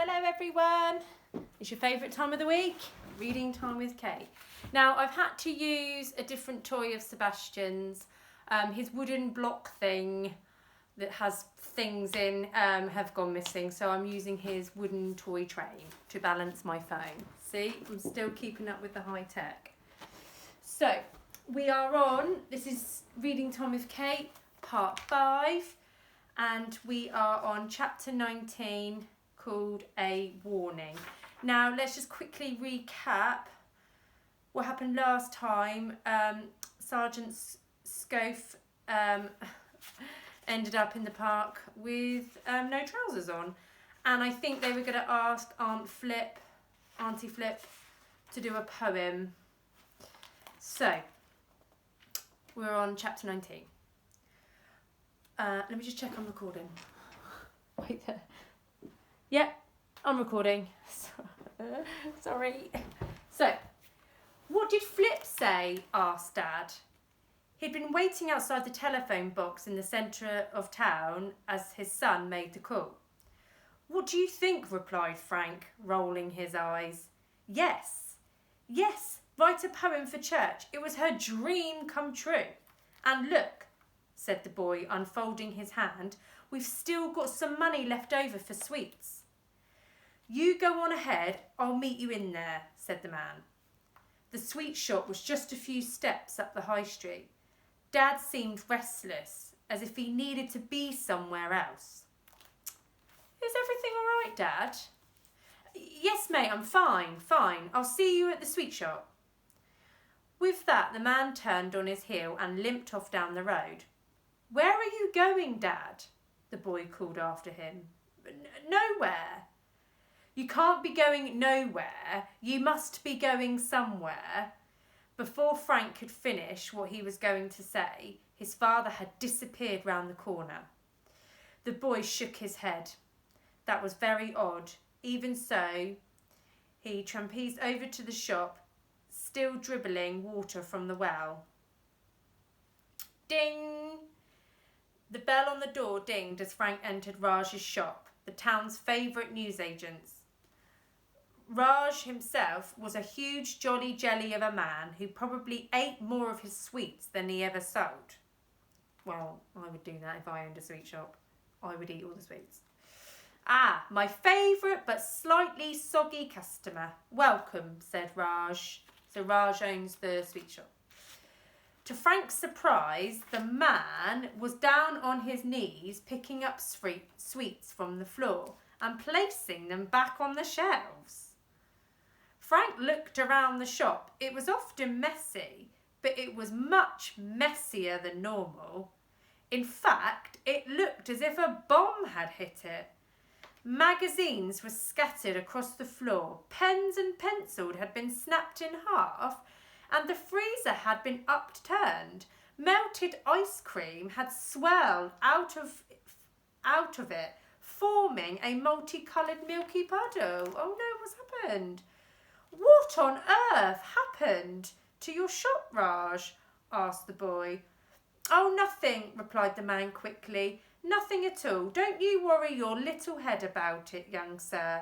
Hello everyone. It's your favourite time of the week, reading time with Kate. Now I've had to use a different toy of Sebastian's. His wooden block thing that has things in have gone missing, so I'm using his wooden toy train to balance my phone. See, I'm still keeping up with the high tech. So we are on, this is Reading Time with Kate, part 5, and we are on chapter 19 called A Warning. Now let's just quickly recap what happened last time. Sergeant Scoff ended up in the park with no trousers on, and I think they were going to ask Auntie Flip to do a poem. So we're on chapter 19. Let me just check I'm recording. Wait there. Yep, I'm recording. Sorry. So, what did Flip say? Asked Dad. He'd been waiting outside the telephone box in the centre of town as his son made the call. What do you think? Replied Frank, rolling his eyes. Yes, write a poem for church. It was her dream come true. And look, said the boy, unfolding his hand, we've still got some money left over for sweets. You go on ahead, I'll meet you in there, said the man. The sweet shop was just a few steps up the high street. Dad seemed restless, as if he needed to be somewhere else. Is everything all right, Dad? Yes, mate, I'm fine. I'll see you at the sweet shop. With that, the man turned on his heel and limped off down the road. Where are you going, Dad? The boy called after him. Nowhere. You can't be going nowhere. You must be going somewhere. Before Frank could finish what he was going to say, his father had disappeared round the corner. The boy shook his head. That was very odd. Even so, he tramped over to the shop, still dribbling water from the well. Ding! The bell on the door dinged as Frank entered Raj's shop, the town's favourite newsagent's. Raj himself was a huge jolly jelly of a man who probably ate more of his sweets than he ever sold. Well, I would do that if I owned a sweet shop. I would eat all the sweets. Ah, my favourite but slightly soggy customer. Welcome, said Raj. So Raj owns the sweet shop. To Frank's surprise, the man was down on his knees picking up sweets from the floor and placing them back on the shelves. Frank looked around the shop. It was often messy, but it was much messier than normal. In fact, it looked as if a bomb had hit it. Magazines were scattered across the floor. Pens and pencils had been snapped in half, and the freezer had been upturned. Melted ice cream had swelled out of it, forming a multicoloured milky puddle. Oh no, what's happened? What on earth happened to your shop, Raj? Asked the boy. Oh, nothing, replied the man quickly. Nothing at all. Don't you worry your little head about it, young sir.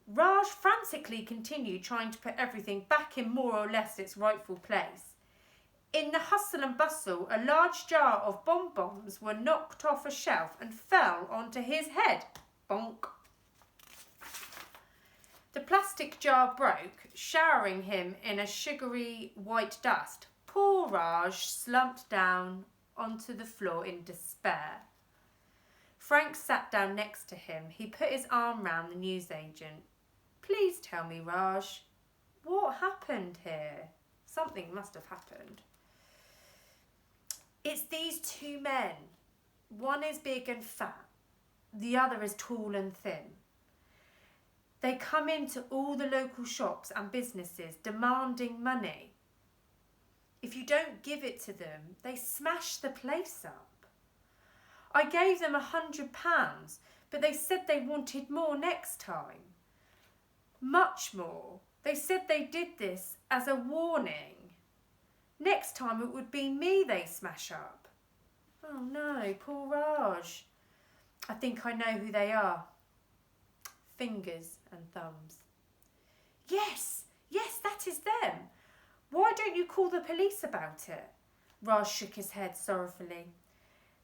Raj frantically continued trying to put everything back in more or less its rightful place. In the hustle and bustle, a large jar of bonbons were knocked off a shelf and fell onto his head. Bonk. The plastic jar broke, showering him in a sugary white dust. Poor Raj slumped down onto the floor in despair. Frank sat down next to him. He put his arm round the newsagent. Please tell me, Raj, what happened here? Something must have happened. It's these two men. One is big and fat. The other is tall and thin. They come into all the local shops and businesses demanding money. If you don't give it to them, they smash the place up. I gave them £100, but they said they wanted more next time. Much more. They said they did this as a warning. Next time it would be me they smash up. Oh no, poor Raj. I think I know who they are. fingers and thumbs. Yes, that is them. Why don't you call the police about it? Raj shook his head sorrowfully.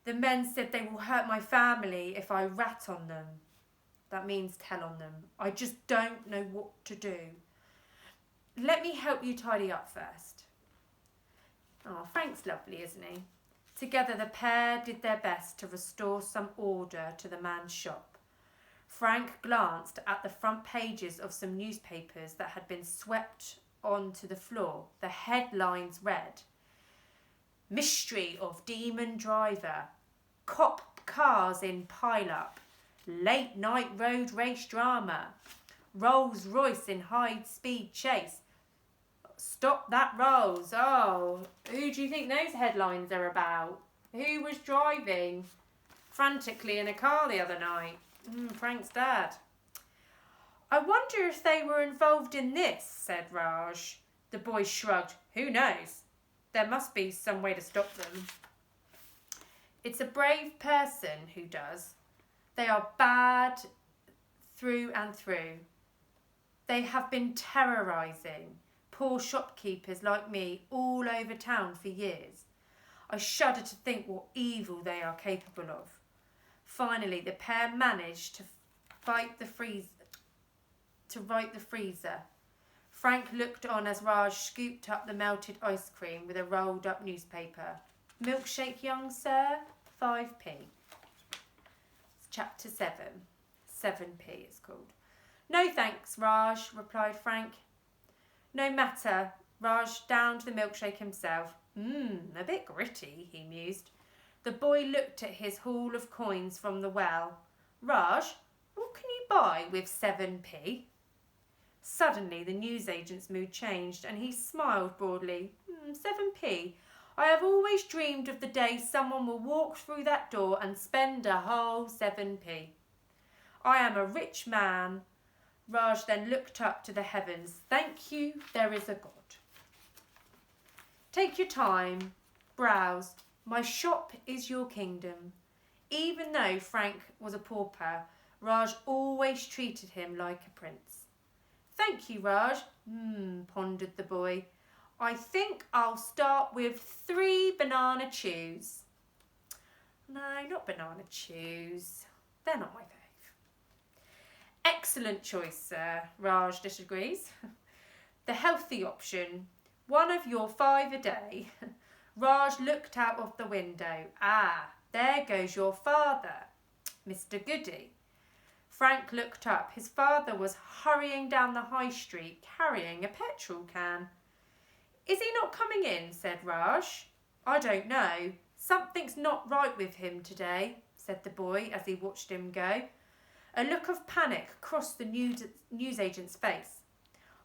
The men said they will hurt my family if I rat on them. That means tell on them. I just don't know what to do. Let me help you tidy up first. Oh, Frank's lovely, isn't he? Together the pair did their best to restore some order to the man's shop. Frank glanced at the front pages of some newspapers that had been swept onto the floor. The headlines read, Mystery of Demon Driver, Cop Cars in Pile-Up, Late Night Road Race Drama, Rolls Royce in High Speed Chase. Stop that, Rolls. Oh, who do you think those headlines are about? Who was driving frantically in a car the other night? Frank's dad. I wonder if they were involved in this, said Raj. The boy shrugged. Who knows? There must be some way to stop them. It's a brave person who does. They are bad through and through. They have been terrorising poor shopkeepers like me all over town for years. I shudder to think what evil they are capable of. Finally, the pair managed to right the freezer. Frank looked on as Raj scooped up the melted ice cream with a rolled up newspaper. Milkshake, young sir? 5p. It's chapter 7. 7p it's called. No thanks, Raj, replied Frank. No matter. Raj downed the milkshake himself. A bit gritty, he mused. The boy looked at his haul of coins from the well. Raj, what can you buy with 7p? Suddenly the newsagent's mood changed and he smiled broadly. 7p. I have always dreamed of the day someone will walk through that door and spend a whole 7p. I am a rich man. Raj then looked up to the heavens. Thank you, there is a God. Take your time, browse. My shop is your kingdom. Even though Frank was a pauper, Raj always treated him like a prince. Thank you, Raj, pondered the boy. I think I'll start with 3 banana chews. No, not banana chews. They're not my fave. Excellent choice, sir, Raj disagrees. The healthy option, one of your 5 a day. Raj looked out of the window. Ah, there goes your father, Mr. Goody. Frank looked up. His father was hurrying down the high street carrying a petrol can. Is he not coming in? Said Raj. I don't know. Something's not right with him today, said the boy as he watched him go. A look of panic crossed the newsagent's face.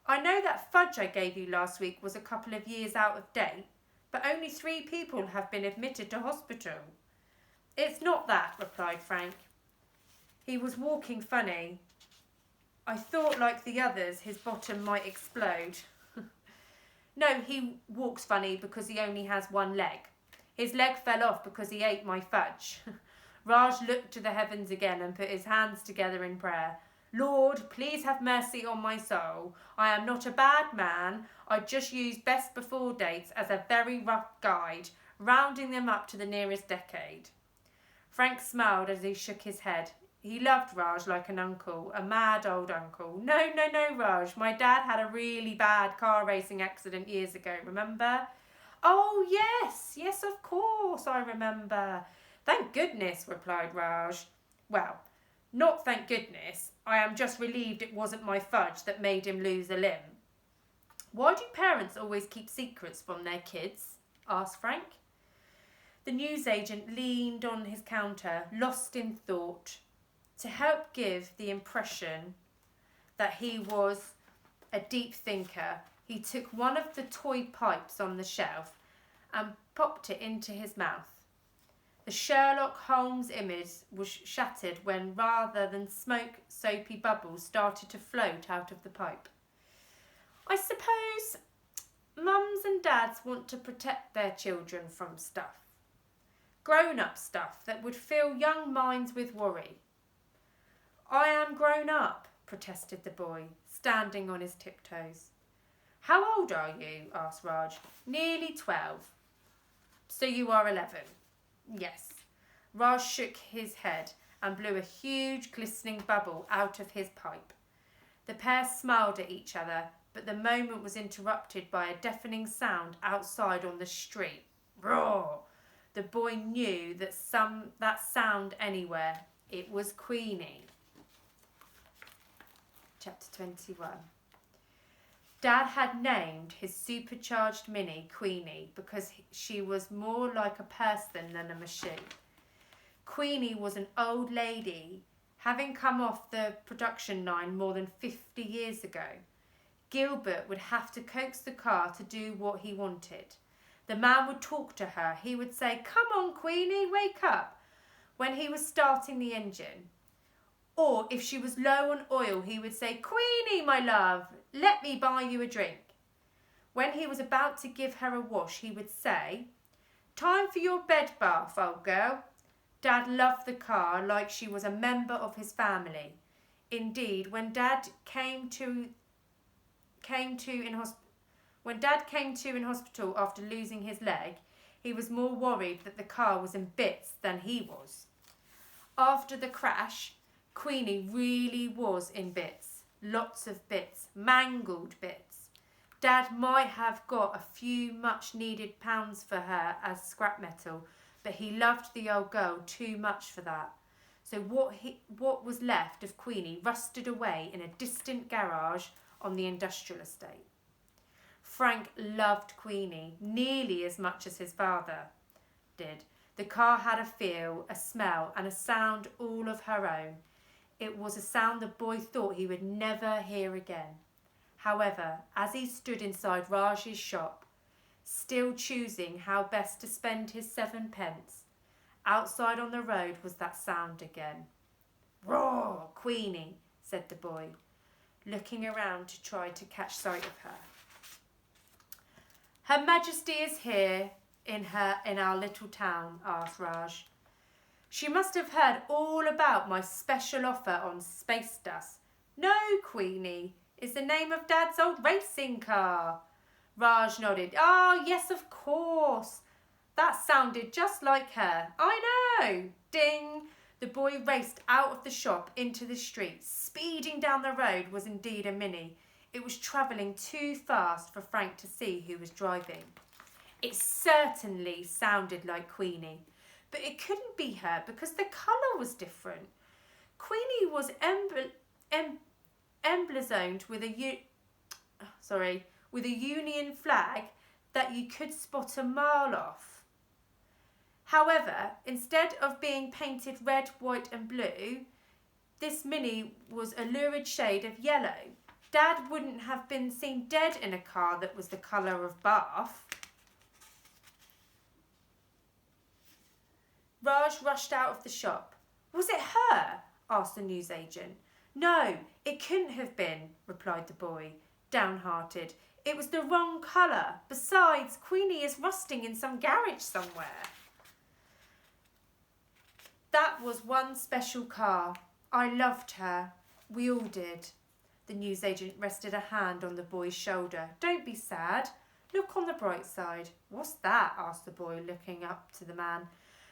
I know that fudge I gave you last week was a couple of years out of date, but only 3 people have been admitted to hospital. It's not that, replied Frank. He was walking funny. I thought, like the others, his bottom might explode. No, he walks funny because he only has 1 leg. His leg fell off because he ate my fudge. Raj looked to the heavens again and put his hands together in prayer. Lord, please have mercy on my soul. I am not a bad man. I just use best before dates as a very rough guide, rounding them up to the nearest decade. Frank smiled as he shook his head. He loved Raj like an uncle, a mad old uncle. No, Raj. My dad had a really bad car racing accident years ago, remember? Oh, yes, of course, I remember. Thank goodness, replied Raj. Well, not thank goodness. I am just relieved it wasn't my fudge that made him lose a limb. Why do parents always keep secrets from their kids? Asked Frank. The newsagent leaned on his counter, lost in thought. To help give the impression that he was a deep thinker, he took one of the toy pipes on the shelf and popped it into his mouth. The Sherlock Holmes image was shattered when, rather than smoke, soapy bubbles started to float out of the pipe. I suppose mums and dads want to protect their children from stuff. Grown-up stuff that would fill young minds with worry. I am grown up, protested the boy, standing on his tiptoes. How old are you? Asked Raj. Nearly 12. So you are 11. Yes. Raj shook his head and blew a huge glistening bubble out of his pipe. The pair smiled at each other, but the moment was interrupted by a deafening sound outside on the street. Roar! The boy knew that sound anywhere. It was Queenie. Chapter 21. Dad had named his supercharged Minnie Queenie because she was more like a person than a machine. Queenie was an old lady, having come off the production line more than 50 years ago. Gilbert would have to coax the car to do what he wanted. The man would talk to her. He would say, "Come on, Queenie, wake up," when he was starting the engine. Or if she was low on oil, he would say, "Queenie, my love, let me buy you a drink." When he was about to give her a wash, he would say, "Time for your bed bath, old girl." Dad loved the car like she was a member of his family. Indeed, when Dad came to in hospital after losing his leg, he was more worried that the car was in bits than he was. After the crash, Queenie really was in bits. Lots of bits. Mangled bits. Dad might have got a few much-needed pounds for her as scrap metal, but he loved the old girl too much for that. So what was left of Queenie rusted away in a distant garage on the industrial estate. Frank loved Queenie nearly as much as his father did. The car had a feel, a smell, and a sound all of her own. It was a sound the boy thought he would never hear again. However, as he stood inside Raj's shop, still choosing how best to spend his 7p, outside on the road was that sound again. "Roar, Queenie," said the boy, looking around to try to catch sight of her. "Her Majesty is here in our little town?" asked Raj. "She must have heard all about my special offer on Space Dust." "No, Queenie is the name of Dad's old racing car." Raj nodded. "Ah, yes, of course. That sounded just like her. I know." Ding! The boy raced out of the shop into the street. Speeding down the road was indeed a Minnie. It was travelling too fast for Frank to see who was driving. It certainly sounded like Queenie, but it couldn't be her because the colour was different. Queenie was emblazoned with a Union flag that you could spot a mile off. However, instead of being painted red, white and blue, this Minnie was a lurid shade of yellow. Dad wouldn't have been seen dead in a car that was the colour of Bath. Raj rushed out of the shop. "Was it her?" asked the newsagent. "No, it couldn't have been," replied the boy, downhearted. "It was the wrong colour. Besides, Queenie is rusting in some garage somewhere." "That was one special car. I loved her. We all did." The newsagent rested a hand on the boy's shoulder. "Don't be sad. Look on the bright side." "What's that?" asked the boy, looking up to the man.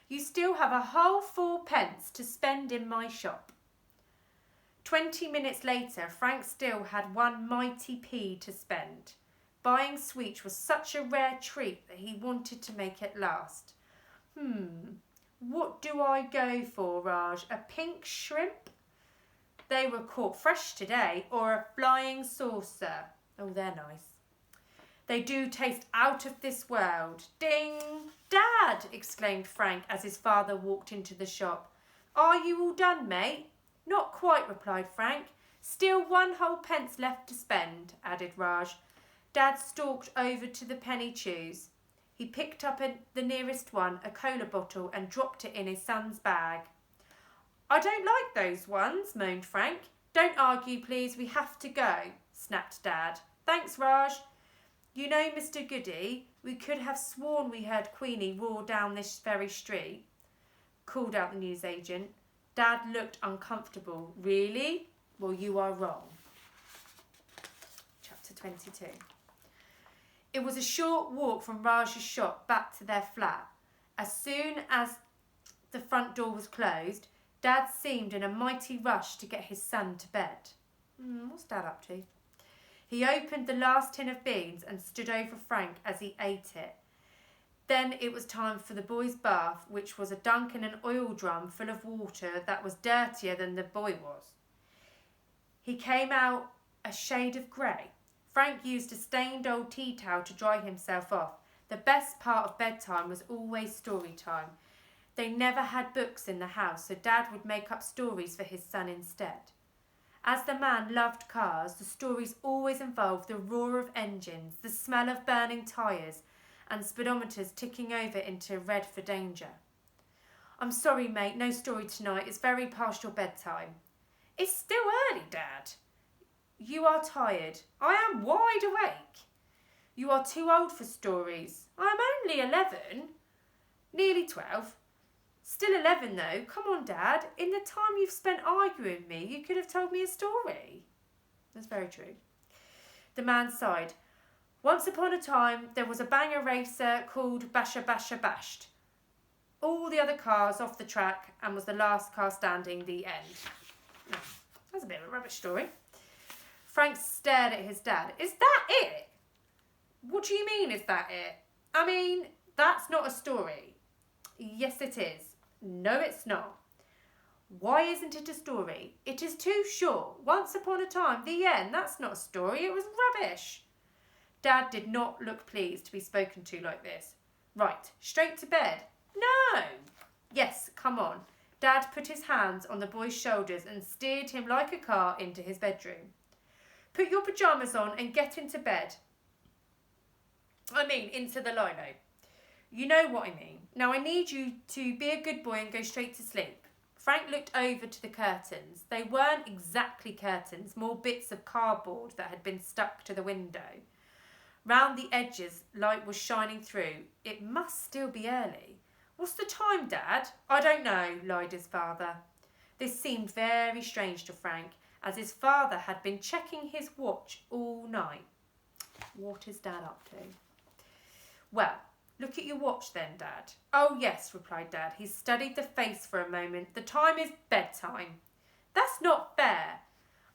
"You still have a whole 4p to spend in my shop." 20 minutes later, Frank still had one mighty p to spend. Buying sweets was such a rare treat that he wanted to make it last. What do I go for, Raj? A pink shrimp? They were caught fresh today, or a flying saucer. Oh, they're nice. They do taste out of this world. Ding! "Dad!" exclaimed Frank as his father walked into the shop. "Are you all done, mate?" "Not quite," replied Frank. "Still one whole pence left to spend," added Raj. Dad stalked over to the penny chews. He picked up the nearest one, a cola bottle, and dropped it in his son's bag. "I don't like those ones," moaned Frank. "Don't argue, please. We have to go," snapped Dad. "Thanks, Raj. You know, Mr. Goody, we could have sworn we heard Queenie roar down this very street," called out the newsagent. Dad looked uncomfortable. "Really?" Well, you are wrong. Chapter 22. It was a short walk from Raj's shop back to their flat. As soon as the front door was closed, Dad seemed in a mighty rush to get his son to bed. What's Dad up to? He opened the last tin of beans and stood over Frank as he ate it. Then it was time for the boy's bath, which was a dunk in an oil drum full of water that was dirtier than the boy was. He came out a shade of grey. Frank used a stained old tea towel to dry himself off. The best part of bedtime was always story time. They never had books in the house, so Dad would make up stories for his son instead. As the man loved cars, the stories always involved the roar of engines, the smell of burning tyres, and speedometers ticking over into red for danger. I'm sorry, mate, no story tonight. It's very past your bedtime. It's still early, Dad. You are tired. I am wide awake. You are too old for stories. I am only 11. Nearly 12. Still 11 though. Come on, Dad. In the time you've spent arguing with me, you could have told me a story. That's very true. The man sighed. Once upon a time, there was a banger racer called Basher Basher Bashed. All the other cars off the track and was the last car standing, the end. That's a bit of a rubbish story. Frank stared at his dad. Is that it? What do you mean, is that it? I mean, that's not a story. Yes, it is. No, it's not. Why isn't it a story? It is too short. Once upon a time, the end. That's not a story. It was rubbish. Dad did not look pleased to be spoken to like this. Right, straight to bed. No. Yes, come on. Dad put his hands on the boy's shoulders and steered him like a car into his bedroom. Put your pyjamas on and get into bed. Into the lino. You know what I mean. Now I need you to be a good boy and go straight to sleep. Frank looked over to the curtains. They weren't exactly curtains, more bits of cardboard that had been stuck to the window. Round the edges, light was shining through. It must still be early. What's the time, Dad? I don't know, lied his father. This seemed very strange to Frank, as his father had been checking his watch all night. What is Dad up to? Well, look at your watch then, Dad. Oh, yes, replied Dad. He studied the face for a moment. The time is bedtime. That's not fair.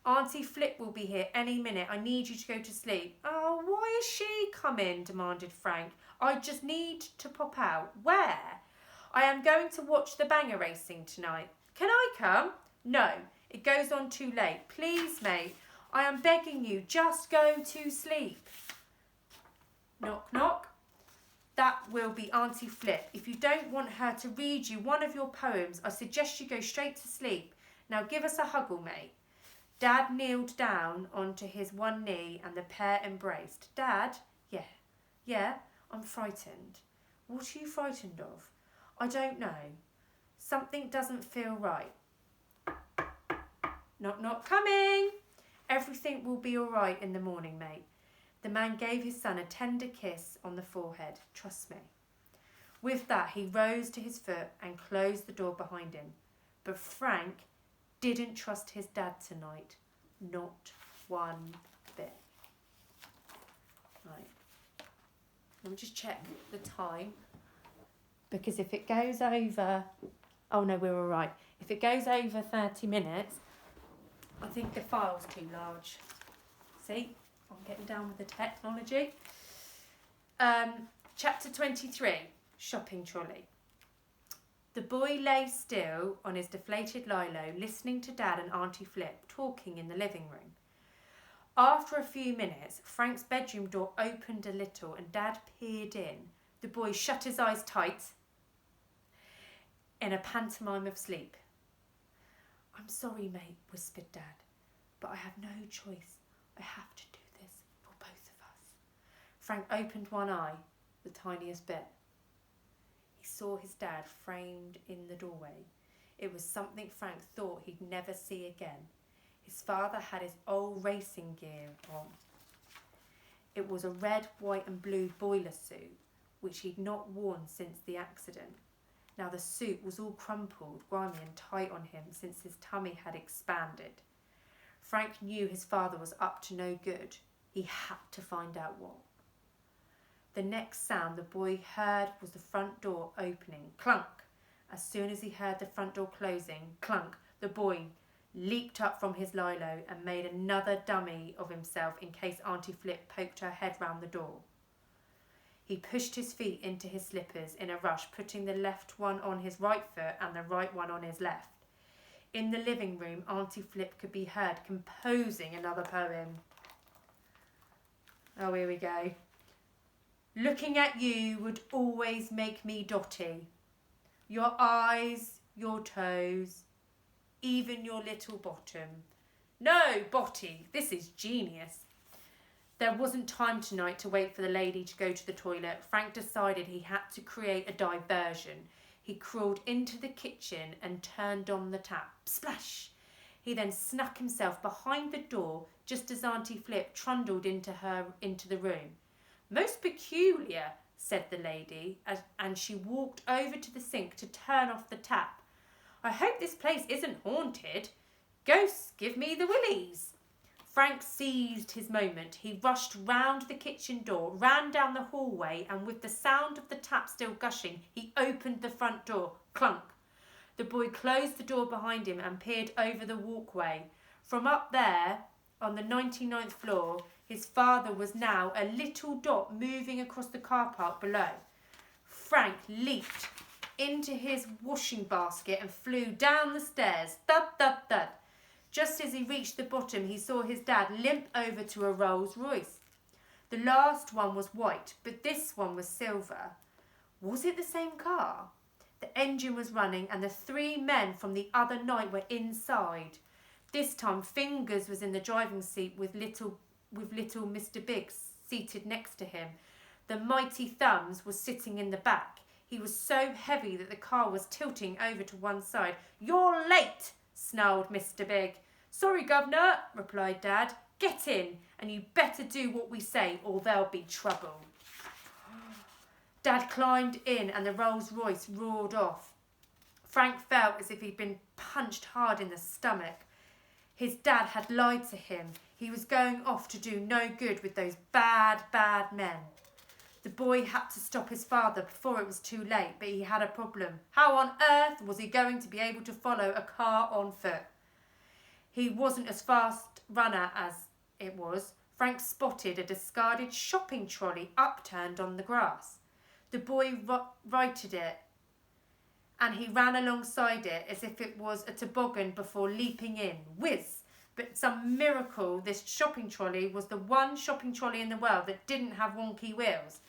Auntie Flip will be here any minute. I need you to go to sleep. Oh, why is she coming? Demanded Frank. I just need to pop out. Where? I am going to watch the banger racing tonight. Can I come? No, it goes on too late. Please, mate, I am begging you, just go to sleep. Knock, knock. That will be Auntie Flip. If you don't want her to read you one of your poems, I suggest you go straight to sleep. Now give us a huggle, mate. Dad kneeled down onto his one knee and the pair embraced. Dad? Yeah, I'm frightened. What are you frightened of? I don't know. Something doesn't feel right. Knock, knock, coming. Everything will be all right in the morning, mate. The man gave his son a tender kiss on the forehead. Trust me. With that, he rose to his foot and closed the door behind him. But Frank didn't trust his dad tonight. Not one bit. Right. Let me just check the time. Because if it goes over... Oh, no, we're all right. If it goes over 30 minutes, I think the file's too large. See? I'm getting down with the technology. Chapter 23, Shopping Trolley. The boy lay still on his deflated lilo, listening to Dad and Auntie Flip talking in the living room. After a few minutes, Frank's bedroom door opened a little and Dad peered in. The boy shut his eyes tight in a pantomime of sleep. I'm sorry, mate, whispered Dad, but I have no choice. I have to do this for both of us. Frank opened one eye, the tiniest bit. He saw his dad framed in the doorway. It was something Frank thought he'd never see again. His father had his old racing gear on. It was a red, white and blue boiler suit, which he'd not worn since the accident. Now the suit was all crumpled, grimy and tight on him since his tummy had expanded. Frank knew his father was up to no good. He had to find out what. The next sound the boy heard was the front door opening. Clunk! As soon as he heard the front door closing, clunk, the boy leaped up from his lilo and made another dummy of himself in case Auntie Flip poked her head round the door. He pushed his feet into his slippers in a rush, putting the left one on his right foot and the right one on his left. In the living room, Auntie Flip could be heard composing another poem. Oh, here we go. Looking at you would always make me dotty. Your eyes, your toes, even your little bottom. No, Botty, this is genius. There wasn't time tonight to wait for the lady to go to the toilet. Frank decided he had to create a diversion. He crawled into the kitchen and turned on the tap. Splash! He then snuck himself behind the door just as Auntie Flip trundled into the room. Most peculiar, said the lady, and she walked over to the sink to turn off the tap. I hope this place isn't haunted. Ghosts give me the willies. Frank seized his moment. He rushed round the kitchen door, ran down the hallway, and with the sound of the tap still gushing, he opened the front door. Clunk! The boy closed the door behind him and peered over the walkway. From up there, on the 99th floor, his father was now a little dot moving across the car park below. Frank leaped into his washing basket and flew down the stairs. Thud, thud, thud. Just as he reached the bottom, he saw his dad limp over to a Rolls Royce. The last one was white, but this one was silver. Was it the same car? The engine was running and the three men from the other night were inside. This time Fingers was in the driving seat with little Mr. Biggs seated next to him. The mighty Thumbs was sitting in the back. He was so heavy that the car was tilting over to one side. You're late, snarled Mr. Big. Sorry, Governor, replied Dad. Get in, and you better do what we say or there'll be trouble. Dad climbed in and the Rolls Royce roared off. Frank felt as if he'd been punched hard in the stomach. His dad had lied to him. He was going off to do no good with those bad, bad men. The boy had to stop his father before it was too late, but he had a problem. How on earth was he going to be able to follow a car on foot? He wasn't as fast runner as it was. Frank spotted a discarded shopping trolley upturned on the grass. The boy righted it and he ran alongside it as if it was a toboggan before leaping in. Whiz! But some miracle, this shopping trolley was the one shopping trolley in the world that didn't have wonky wheels.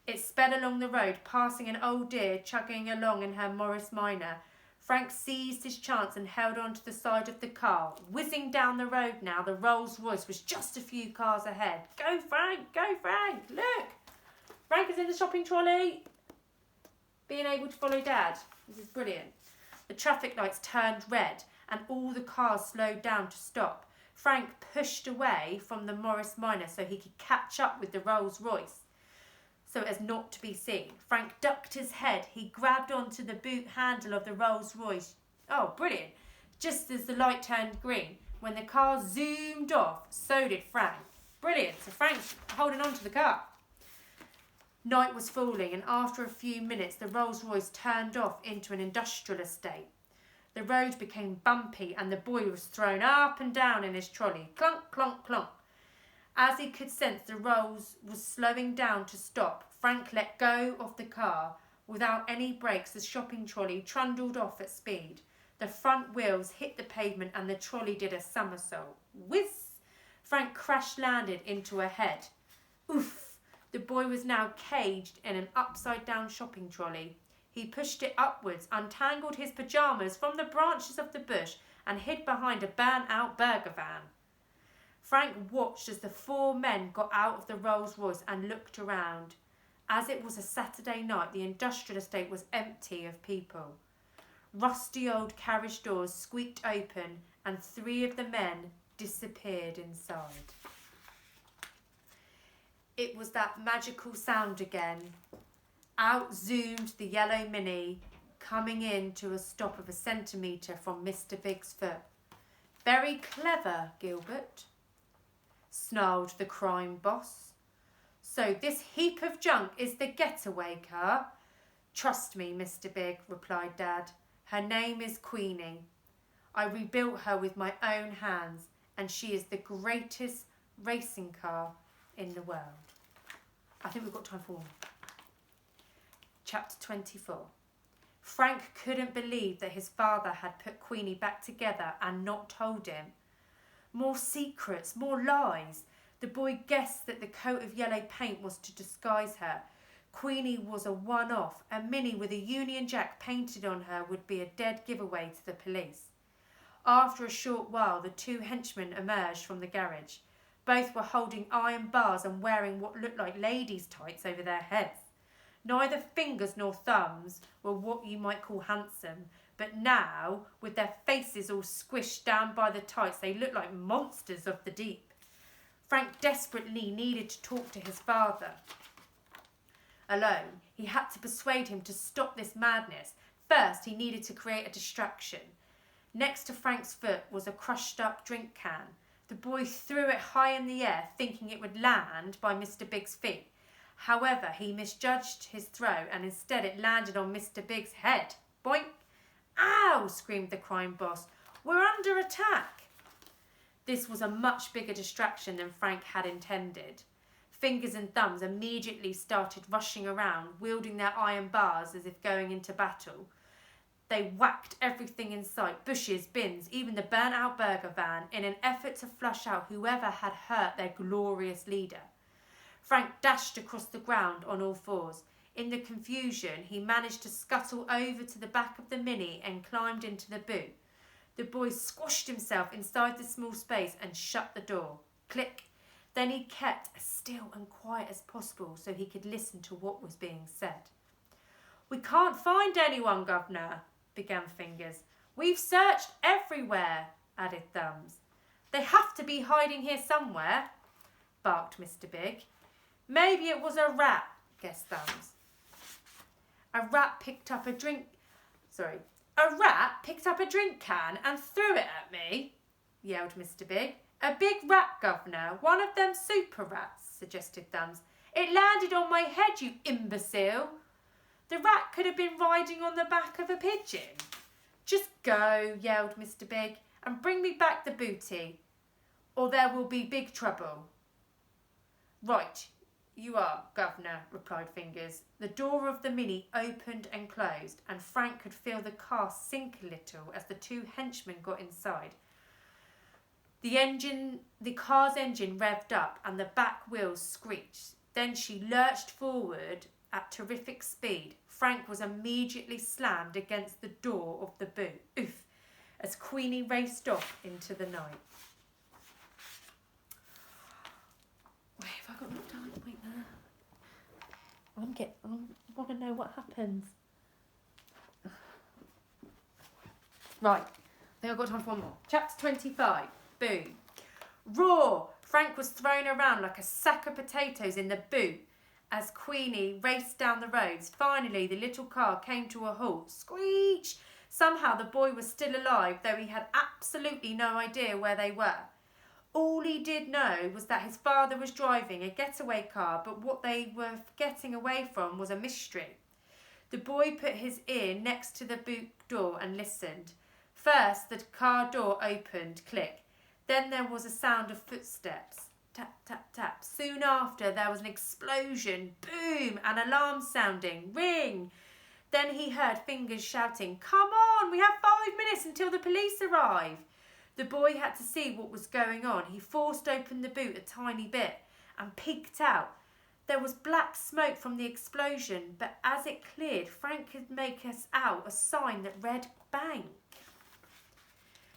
It sped along the road, passing an old deer chugging along in her Morris Minor. Frank seized his chance and held on to the side of the car. Whizzing down the road now, the Rolls Royce was just a few cars ahead. Go, Frank! Go, Frank! Look! Frank is in the shopping trolley! Being able to follow Dad. This is brilliant. The traffic lights turned red and all the cars slowed down to stop. Frank pushed away from the Morris Minor so he could catch up with the Rolls Royce, so as not to be seen. Frank ducked his head. He grabbed onto the boot handle of the Rolls Royce. Oh, brilliant. Just as the light turned green. When the car zoomed off, so did Frank. Brilliant. So Frank's holding on to the car. Night was falling, and after a few minutes, the Rolls Royce turned off into an industrial estate. The road became bumpy, and the boy was thrown up and down in his trolley. Clunk, clunk, clunk. As he could sense the Rolls was slowing down to stop, Frank let go of the car. Without any brakes, the shopping trolley trundled off at speed. The front wheels hit the pavement and the trolley did a somersault. Whiz! Frank crash-landed into a head. Oof! The boy was now caged in an upside-down shopping trolley. He pushed it upwards, untangled his pyjamas from the branches of the bush and hid behind a burnt-out burger van. Frank watched as the four men got out of the Rolls Royce and looked around. As it was a Saturday night, the industrial estate was empty of people. Rusty old carriage doors squeaked open and three of the men disappeared inside. It was that magical sound again. Out zoomed the yellow Mini, coming in to a stop of a centimetre from Mr. Big's foot. Very clever, Gilbert, snarled the crime boss. So this heap of junk is the getaway car? Trust me, Mr. Big, replied Dad. Her name is Queenie. I rebuilt her with my own hands, and she is the greatest racing car in the world. I think we've got time for one. Chapter 24. Frank couldn't believe that his father had put Queenie back together and not told him. More secrets, more lies. The boy guessed that the coat of yellow paint was to disguise her. Queenie was a one-off, and Minnie with a Union Jack painted on her would be a dead giveaway to the police. After a short while, the two henchmen emerged from the garage. Both were holding iron bars and wearing what looked like ladies' tights over their heads. Neither fingers nor thumbs were what you might call handsome, but now, with their faces all squished down by the tights, they looked like monsters of the deep. Frank desperately needed to talk to his father. Alone, he had to persuade him to stop this madness. First, he needed to create a distraction. Next to Frank's foot was a crushed-up drink can. The boy threw it high in the air, thinking it would land by Mr. Big's feet. However, he misjudged his throw, and instead it landed on Mr. Big's head. Boink! Ow! Screamed the crime boss. We're under attack! This was a much bigger distraction than Frank had intended. Fingers and thumbs immediately started rushing around, wielding their iron bars as if going into battle. They whacked everything in sight, bushes, bins, even the burnt-out burger van, in an effort to flush out whoever had hurt their glorious leader. Frank dashed across the ground on all fours. In the confusion, he managed to scuttle over to the back of the Mini and climbed into the boot. The boy squashed himself inside the small space and shut the door. Click. Then he kept as still and quiet as possible so he could listen to what was being said. We can't find anyone, Governor, began Fingers. We've searched everywhere, added Thumbs. They have to be hiding here somewhere, barked Mr. Big. Maybe it was a rat, guessed Thumbs. A rat picked up a drink can and threw it at me, yelled Mr. Big. A big rat, Governor, one of them super rats, suggested Thumbs. It landed on my head, you imbecile. The rat could have been riding on the back of a pigeon. Just go, yelled Mr. Big, and bring me back the booty, or there will be big trouble. Right, you are, Governor, replied Fingers. The door of the Mini opened and closed, and Frank could feel the car sink a little as the two henchmen got inside. The car's engine revved up and the back wheels screeched. Then she lurched forward at terrific speed. Frank was immediately slammed against the door of the boot. Oof! As Queenie raced off into the night. Wait, have I got enough time? Wait there. I want to know what happens. Right. I think I've got time for one more. Chapter 25. Boom. Roar! Frank was thrown around like a sack of potatoes in the boot as Queenie raced down the roads. Finally, the little car came to a halt. Screech! Somehow the boy was still alive, though he had absolutely no idea where they were. All he did know was that his father was driving a getaway car, but what they were getting away from was a mystery. The boy put his ear next to the boot door and listened. First, the car door opened, click. Then there was a sound of footsteps. Tap, tap, tap. Soon after, there was an explosion. Boom! An alarm sounding. Ring! Then he heard Fingers shouting, Come on! We have 5 minutes until the police arrive. The boy had to see what was going on. He forced open the boot a tiny bit and peeked out. There was black smoke from the explosion, but as it cleared, Frank could make us out a sign that read Bank.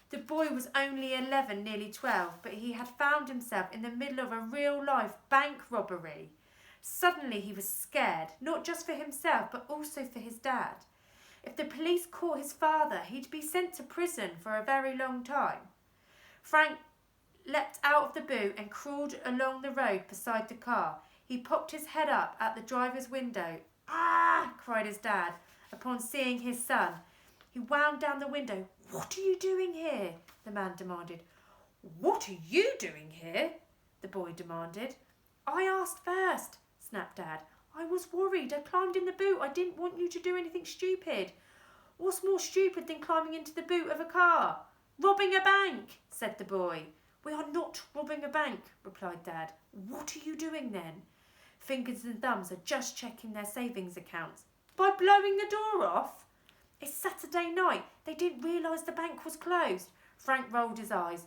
The boy was only 11, nearly 12, but he had found himself in the middle of a real-life bank robbery. Suddenly he was scared, not just for himself, but also for his dad. If the police caught his father, he'd be sent to prison for a very long time. Frank leapt out of the boot and crawled along the road beside the car. He popped his head up at the driver's window. Ah! Cried his dad upon seeing his son. He wound down the window. What are you doing here? the man demanded. What are you doing here? The boy demanded. I asked first, snapped Dad. I was worried. I climbed in the boot. I didn't want you to do anything stupid. What's more stupid than climbing into the boot of a car? Robbing a bank, said the boy. We are not robbing a bank, replied Dad. What are you doing then? Fingers and Thumbs are just checking their savings accounts. By blowing the door off? It's Saturday night. They didn't realise the bank was closed. Frank rolled his eyes.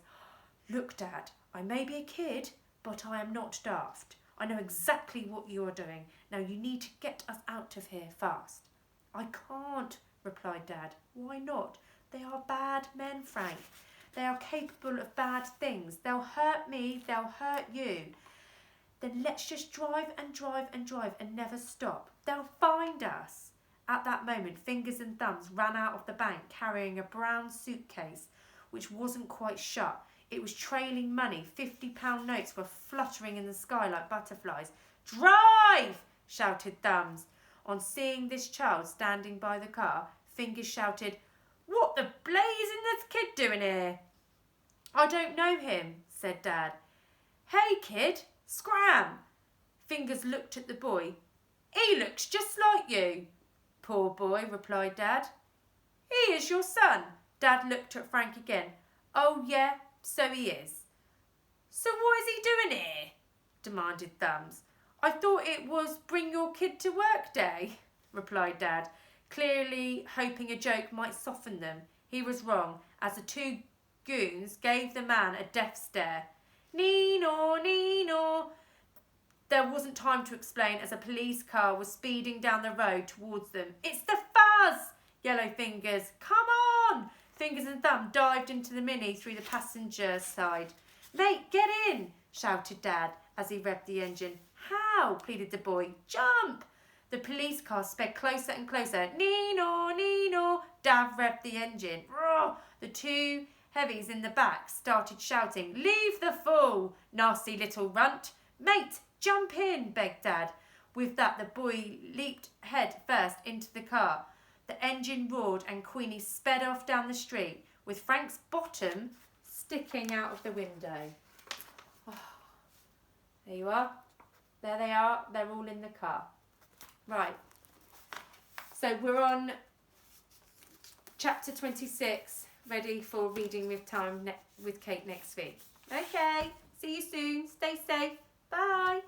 Look, Dad, I may be a kid, but I am not daft. I know exactly what you are doing. Now you need to get us out of here fast. I can't, replied Dad. Why not? They are bad men, Frank. They are capable of bad things. They'll hurt me, they'll hurt you. Then let's just drive and drive and drive and never stop. They'll find us. At that moment, Fingers and Thumbs ran out of the bank carrying a brown suitcase which wasn't quite shut. It was trailing money. £50 notes were fluttering in the sky like butterflies. Drive! Shouted Thumbs. On seeing this child standing by the car, Fingers shouted, What the blaze is this kid doing here? I don't know him, said Dad. Hey, kid, scram! Fingers looked at the boy. He looks just like you. Poor boy, replied Dad. He is your son. Dad looked at Frank again. Oh, yeah, so he is. So what is he doing here? Demanded Thumbs. I thought it was bring your kid to work day, replied Dad, clearly hoping a joke might soften them. He was wrong, as the two goons gave the man a death stare. Nino, Nino. There wasn't time to explain as a police car was speeding down the road towards them. It's the fuzz! Yellow Fingers. Come on! Fingers and Thumb dived into the Mini through the passenger side. Mate, get in! Shouted Dad as he revved the engine. How? Pleaded the boy. Jump! The police car sped closer and closer. Nino, Nino! Dad revved the engine. Roar! The two heavies in the back started shouting, Leave the fool, nasty little runt. Mate, jump in, begged Dad. With that, the boy leaped head first into the car. The engine roared and Queenie sped off down the street with Frank's bottom sticking out of the window. Oh, there you are. There they are. They're all in the car. Right. So we're on chapter 26, ready for reading with time with Kate next week. Okay. See you soon. Stay safe. Bye.